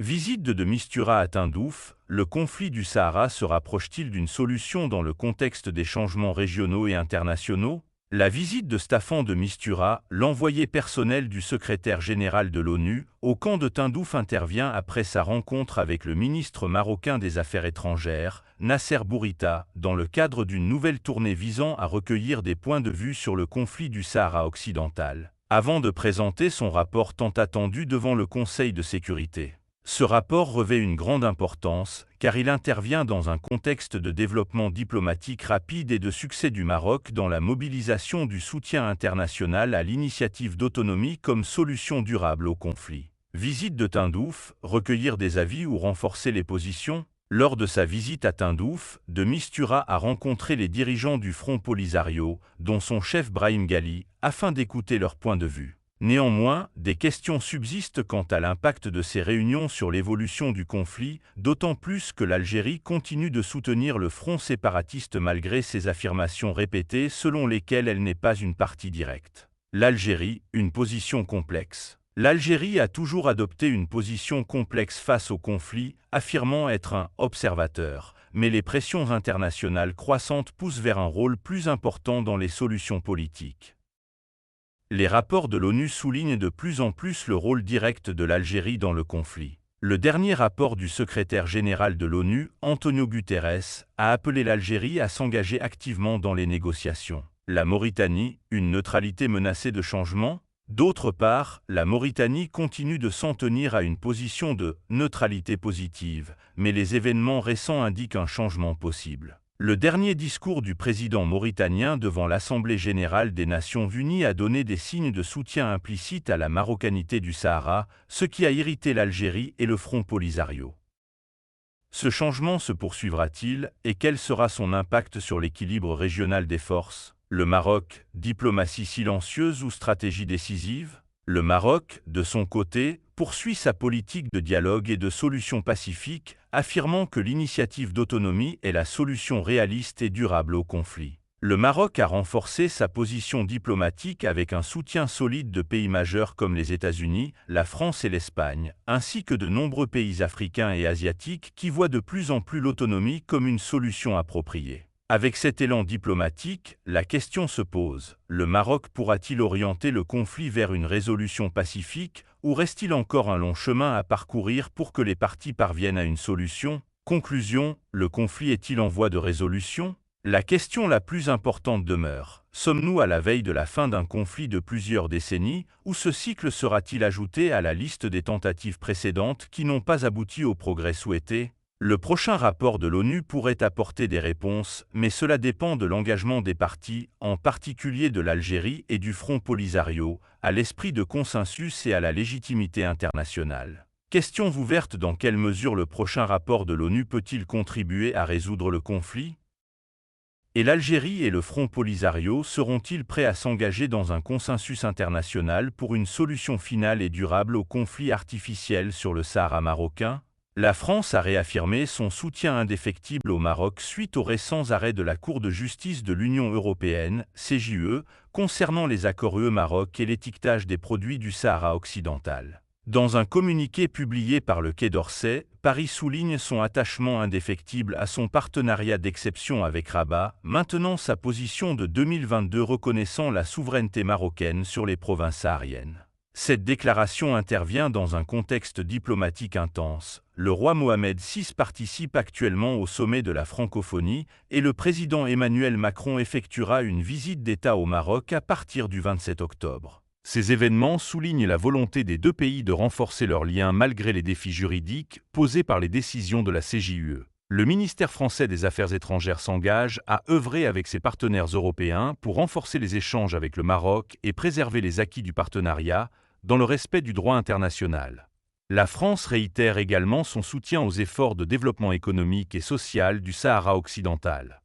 Visite de Mistura à Tindouf, le conflit du Sahara se rapproche-t-il d'une solution dans le contexte des changements régionaux et internationaux? La visite de Staffan de Mistura, l'envoyé personnel du secrétaire général de l'ONU, au camp de Tindouf intervient après sa rencontre avec le ministre marocain des Affaires étrangères, Nasser Bourita, dans le cadre d'une nouvelle tournée visant à recueillir des points de vue sur le conflit du Sahara occidental, avant de présenter son rapport tant attendu devant le Conseil de sécurité. Ce rapport revêt une grande importance, car il intervient dans un contexte de développement diplomatique rapide et de succès du Maroc dans la mobilisation du soutien international à l'initiative d'autonomie comme solution durable au conflit. Visite de Tindouf, recueillir des avis ou renforcer les positions? Lors de sa visite à Tindouf, de Mistura a rencontré les dirigeants du Front Polisario, dont son chef Brahim Ghali, afin d'écouter leur point de vue. Néanmoins, des questions subsistent quant à l'impact de ces réunions sur l'évolution du conflit, d'autant plus que l'Algérie continue de soutenir le front séparatiste malgré ses affirmations répétées selon lesquelles elle n'est pas une partie directe. L'Algérie, une position complexe. L'Algérie a toujours adopté une position complexe face au conflit, affirmant être un « observateur », mais les pressions internationales croissantes poussent vers un rôle plus important dans les solutions politiques. Les rapports de l'ONU soulignent de plus en plus le rôle direct de l'Algérie dans le conflit. Le dernier rapport du secrétaire général de l'ONU, Antonio Guterres, a appelé l'Algérie à s'engager activement dans les négociations. La Mauritanie, une neutralité menacée de changement? D'autre part, la Mauritanie continue de s'en tenir à une position de neutralité positive, mais les événements récents indiquent un changement possible. Le dernier discours du président mauritanien devant l'Assemblée générale des Nations unies a donné des signes de soutien implicite à la marocanité du Sahara, ce qui a irrité l'Algérie et le Front Polisario. Ce changement se poursuivra-t-il et quel sera son impact sur l'équilibre régional des forces? Le Maroc, diplomatie silencieuse ou stratégie décisive? Le Maroc, de son côté, poursuit sa politique de dialogue et de solutions pacifiques, affirmant que l'initiative d'autonomie est la solution réaliste et durable au conflit. Le Maroc a renforcé sa position diplomatique avec un soutien solide de pays majeurs comme les États-Unis, la France et l'Espagne, ainsi que de nombreux pays africains et asiatiques qui voient de plus en plus l'autonomie comme une solution appropriée. Avec cet élan diplomatique, la question se pose, le Maroc pourra-t-il orienter le conflit vers une résolution pacifique ou reste-t-il encore un long chemin à parcourir pour que les parties parviennent à une solution? Conclusion, le conflit est-il en voie de résolution? La question la plus importante demeure, sommes-nous à la veille de la fin d'un conflit de plusieurs décennies ou ce cycle sera-t-il ajouté à la liste des tentatives précédentes qui n'ont pas abouti au progrès souhaité? Le prochain rapport de l'ONU pourrait apporter des réponses, mais cela dépend de l'engagement des parties, en particulier de l'Algérie et du Front Polisario, à l'esprit de consensus et à la légitimité internationale. Question ouverte: dans quelle mesure le prochain rapport de l'ONU peut-il contribuer à résoudre le conflit? Et l'Algérie et le Front Polisario seront-ils prêts à s'engager dans un consensus international pour une solution finale et durable au conflit artificiel sur le Sahara marocain? La France a réaffirmé son soutien indéfectible au Maroc suite aux récents arrêts de la Cour de justice de l'Union européenne, CJUE, concernant les accords UE-Maroc et l'étiquetage des produits du Sahara occidental. Dans un communiqué publié par le Quai d'Orsay, Paris souligne son attachement indéfectible à son partenariat d'exception avec Rabat, maintenant sa position de 2022 reconnaissant la souveraineté marocaine sur les provinces sahariennes. Cette déclaration intervient dans un contexte diplomatique intense. Le roi Mohamed VI participe actuellement au sommet de la francophonie et le président Emmanuel Macron effectuera une visite d'État au Maroc à partir du 27 octobre. Ces événements soulignent la volonté des deux pays de renforcer leurs liens malgré les défis juridiques posés par les décisions de la CJUE. Le ministère français des Affaires étrangères s'engage à œuvrer avec ses partenaires européens pour renforcer les échanges avec le Maroc et préserver les acquis du partenariat dans le respect du droit international. La France réitère également son soutien aux efforts de développement économique et social du Sahara occidental.